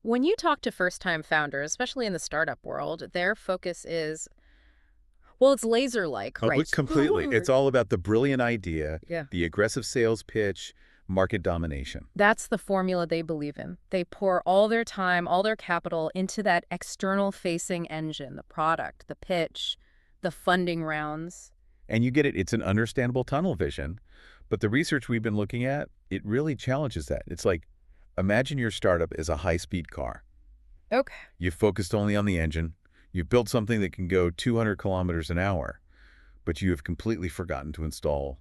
When you talk to first-time founders, especially in the startup world, their focus is, well, it's laser-like, Oh, right? completely. It's all about the brilliant idea, Yeah. the aggressive sales pitch, market domination. That's the formula they believe in. They pour all their time, all their capital into that external-facing engine, the product, the pitch, the funding rounds. And you get it, it's an understandable tunnel vision, but the research we've been looking at, it really challenges that. It's like, imagine your startup is a high-speed car. Okay. You've focused only on the engine. You've built something that can go 200 kilometers an hour, but you have completely forgotten to install,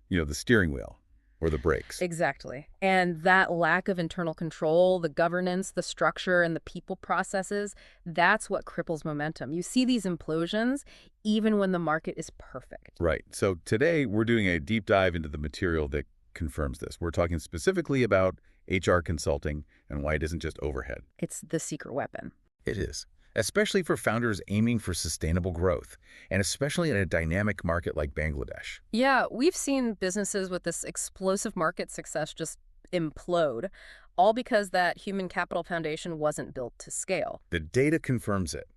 the steering wheel or the brakes. Exactly. And that lack of internal control, the governance, the structure, and the people processes, that's what cripples momentum. You see these implosions even when the market is perfect. Right. So today we're doing a deep dive into the material that confirms this. We're talking specifically about HR consulting and why it isn't just overhead. It's the secret weapon. It is, especially for founders aiming for sustainable growth, and especially in a dynamic market like Bangladesh. Yeah, we've seen businesses with this explosive market success just implode, all because that human capital foundation wasn't built to scale. The data confirms it.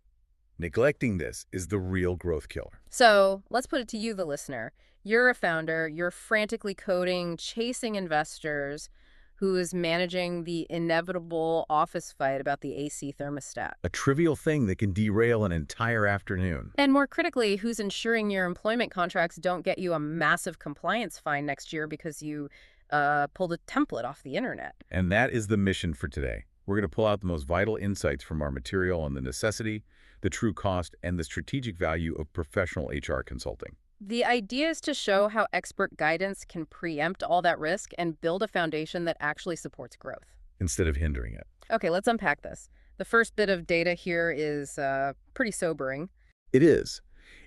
Neglecting this is the real growth killer. So let's put it to you, the listener. You're a founder, you're frantically coding, chasing investors, who is managing the inevitable office fight about the AC thermostat. A trivial thing that can derail an entire afternoon. And more critically, who's ensuring your employment contracts don't get you a massive compliance fine next year because you pulled a template off the internet. And that is the mission for today. We're going to pull out the most vital insights from our material on the necessity, the true cost, and the strategic value of professional HR consulting. The idea is to show how expert guidance can preempt all that risk and build a foundation that actually supports growth. Instead of hindering it. Okay, let's unpack this. The first bit of data here is pretty sobering. It is.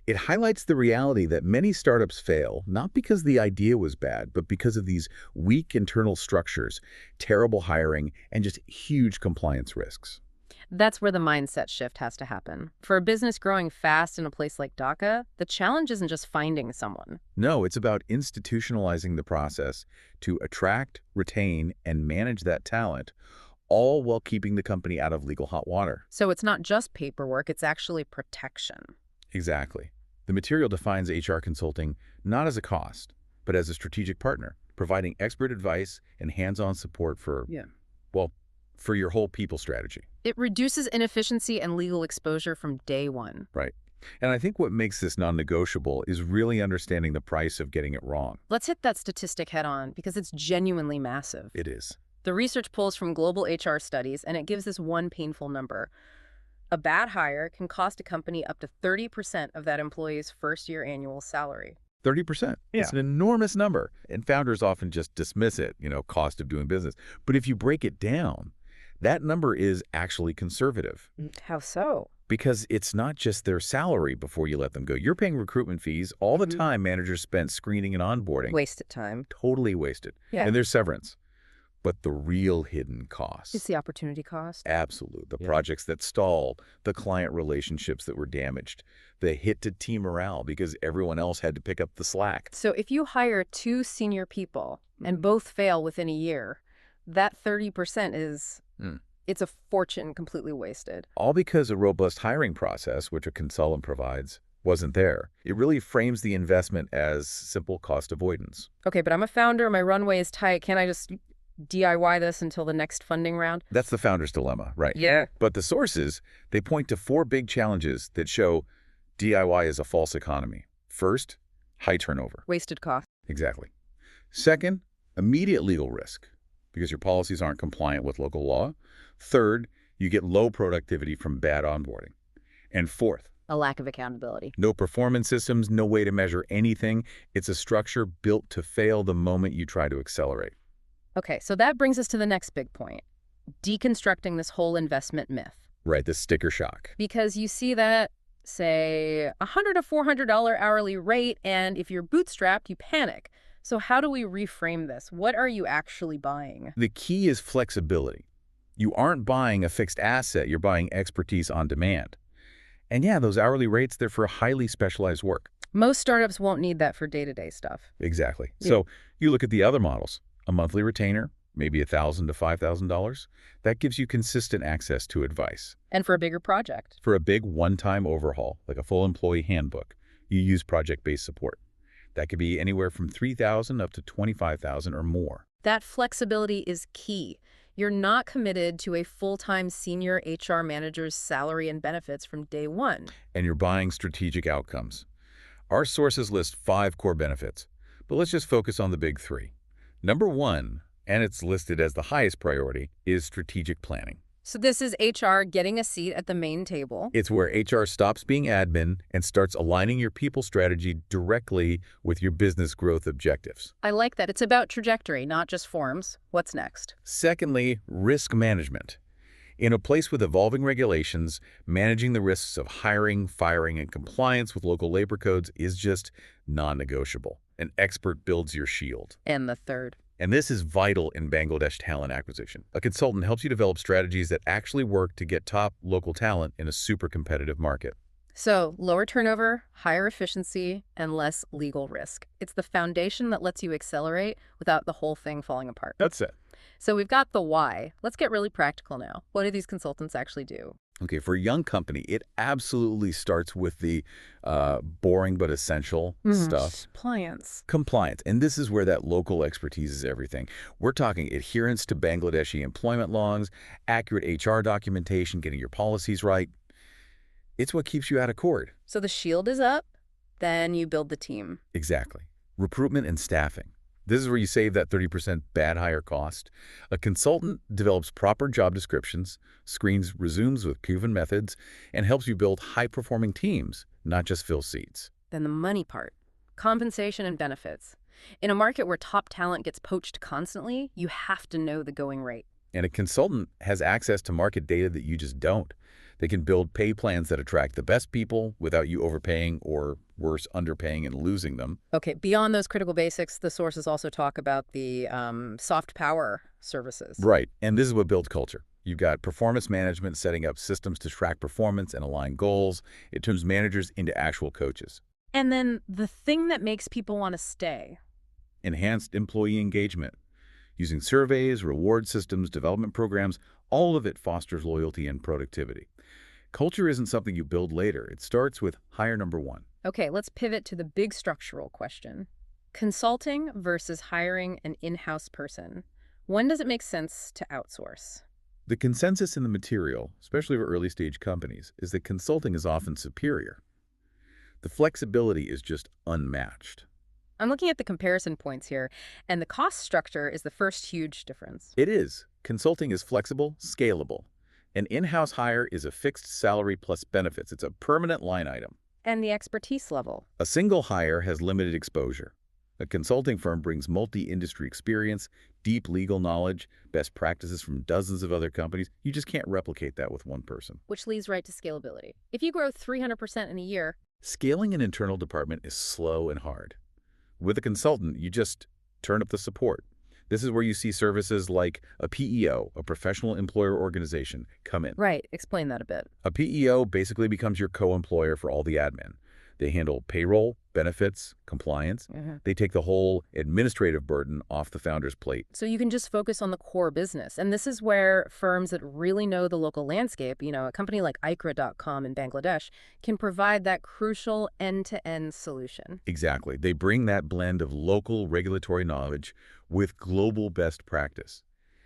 It highlights the reality that many startups fail, not because the idea was bad, but because of these weak internal structures, terrible hiring, and just huge compliance risks. That's where the mindset shift has to happen. For a business growing fast in a place like Dhaka, the challenge isn't just finding someone. No, it's about institutionalizing the process to attract, retain, and manage that talent, all while keeping the company out of legal hot water. So it's not just paperwork, it's actually protection. Exactly. The material defines HR consulting not as a cost, but as a strategic partner, providing expert advice and hands-on support for, for your whole people strategy. It reduces inefficiency and legal exposure from day one. Right. And I think what makes this non-negotiable is really understanding the price of getting it wrong. Let's hit that statistic head on because it's genuinely massive. It is. The research pulls from global HR studies, and it gives this one painful number. A bad hire can cost a company up to 30% of that employee's first-year annual salary. 30%. Yeah. It's an enormous number. And founders often just dismiss it, cost of doing business. But if you break it down, that number is actually conservative. How so? Because it's not just their salary before you let them go. You're paying recruitment fees, all the time managers spent screening and onboarding. Wasted time. Totally wasted. Yeah. And there's severance. But the real hidden cost. It's the opportunity cost. Absolute. The projects that stalled, the client relationships that were damaged, the hit to team morale because everyone else had to pick up the slack. So if you hire 2 senior people and both fail within a year, that 30% is... It's a fortune completely wasted. All because a robust hiring process, which a consultant provides, wasn't there. It really frames the investment as simple cost avoidance. Okay, but I'm a founder. My runway is tight. Can't I just DIY this until the next funding round? That's the founder's dilemma, right? Yeah. But the sources, they point to 4 big challenges that show DIY is a false economy. First, high turnover. Wasted cost. Exactly. Second, immediate legal risk, because your policies aren't compliant with local law. Third, you get low productivity from bad onboarding. And fourth, A lack of accountability. no performance systems, no way to measure anything. It's a structure built to fail the moment you try to accelerate. Okay, so that brings us to the next big point. Deconstructing this whole investment myth. Right, the sticker shock. Because you see that, say, $100 to $400 hourly rate, and if you're bootstrapped, you panic. So how do we reframe this? What are you actually buying? The key is flexibility. You aren't buying a fixed asset, you're buying expertise on demand. And yeah, those hourly rates, they're for highly specialized work. Most startups won't need that for day-to-day stuff. Exactly. Yeah. So you look at the other models, a monthly retainer, maybe $1,000 to $5,000. That gives you consistent access to advice. And for a bigger project. For a big one-time overhaul, like a full employee handbook, you use project-based support. That could be anywhere from $3,000 up to $25,000 or more. That flexibility is key. You're not committed to a full-time senior HR manager's salary and benefits from day one. And you're buying strategic outcomes. Our sources list 5 core benefits, but let's just focus on the big 3. Number 1, and it's listed as the highest priority, is strategic planning. So this is HR getting a seat at the main table. It's where HR stops being admin and starts aligning your people strategy directly with your business growth objectives. I like that. It's about trajectory, not just forms. What's next? Secondly, risk management. In a place with evolving regulations, managing the risks of hiring, firing, and compliance with local labor codes is just non-negotiable. An expert builds your shield. And the third. And this is vital in Bangladesh talent acquisition. A consultant helps you develop strategies that actually work to get top local talent in a super competitive market. So, lower turnover, higher efficiency, and less legal risk. It's the foundation that lets you accelerate without the whole thing falling apart. That's it. So we've got the why. Let's get really practical now. What do these consultants actually do? Okay, for a young company, it absolutely starts with the boring but essential stuff. Compliance. And this is where that local expertise is everything. We're talking adherence to Bangladeshi employment laws, accurate HR documentation, getting your policies right. It's what keeps you out of court. So the shield is up, then you build the team. Exactly. Recruitment and staffing. This is where you save that 30% bad hire cost. A consultant develops proper job descriptions, screens resumes with proven methods, and helps you build high-performing teams, not just fill seats. Then the money part. Compensation and benefits. In a market where top talent gets poached constantly, you have to know the going rate. And a consultant has access to market data that you just don't. They can build pay plans that attract the best people without you overpaying or, worse, underpaying and losing them. Okay, beyond those critical basics, the sources also talk about the soft power services. Right, and this is what builds culture. You've got performance management setting up systems to track performance and align goals. It turns managers into actual coaches. And then the thing that makes people want to stay. Enhanced employee engagement. Using surveys, reward systems, development programs, all of it fosters loyalty and productivity. Culture isn't something you build later. It starts with hire number 1. Okay, let's pivot to the big structural question. Consulting versus hiring an in-house person. When does it make sense to outsource? The consensus in the material, especially for early-stage companies, is that consulting is often superior. The flexibility is just unmatched. I'm looking at the comparison points here, and the cost structure is the first huge difference. It is. Consulting is flexible, scalable. An in-house hire is a fixed salary plus benefits. It's a permanent line item. And the expertise level. A single hire has limited exposure. A consulting firm brings multi-industry experience, deep legal knowledge, best practices from dozens of other companies. You just can't replicate that with one person. Which leads right to scalability. If you grow 300% in a year, scaling an internal department is slow and hard. With a consultant, you just turn up the support. This is where you see services like a PEO, a professional employer organization, come in. Right. Explain that a bit. A PEO basically becomes your co-employer for all the admin. They handle payroll, benefits, compliance. They take the whole administrative burden off the founder's plate. So you can just focus on the core business. And this is where firms that really know the local landscape, a company like ikra.com in Bangladesh, can provide that crucial end-to-end solution. Exactly. They bring that blend of local regulatory knowledge with global best practice.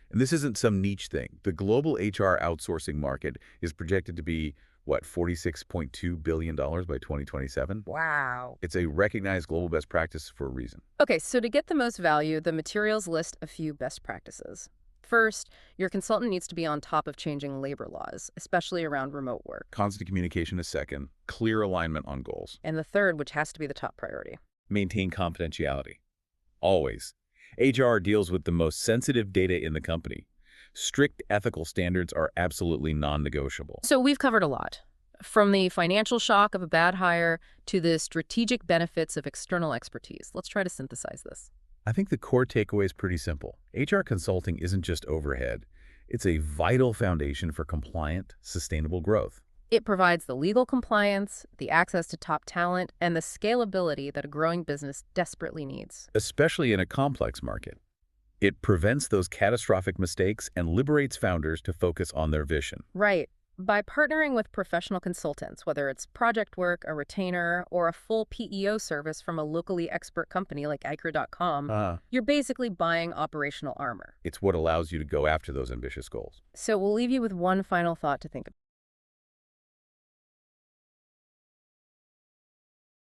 And this isn't some niche thing. The global HR outsourcing market is projected to be $46.2 billion by 2027? Wow. It's a recognized global best practice for a reason. Okay, so to get the most value, the materials list a few best practices. First, your consultant needs to be on top of changing labor laws, especially around remote work. Constant communication is second, clear alignment on goals. And the third, which has to be the top priority. Maintain confidentiality. Always. HR deals with the most sensitive data in the company. Strict ethical standards are absolutely non-negotiable. So we've covered a lot, from the financial shock of a bad hire to the strategic benefits of external expertise. Let's try to synthesize this. I think the core takeaway is pretty simple. HR consulting isn't just overhead. It's a vital foundation for compliant, sustainable growth. It provides the legal compliance, the access to top talent, and the scalability that a growing business desperately needs. Especially in a complex market. It prevents those catastrophic mistakes and liberates founders to focus on their vision. Right. By partnering with professional consultants, whether it's project work, a retainer, or a full PEO service from a locally expert company like Iker.com, you're basically buying operational armor. It's what allows you to go after those ambitious goals. So we'll leave you with one final thought to think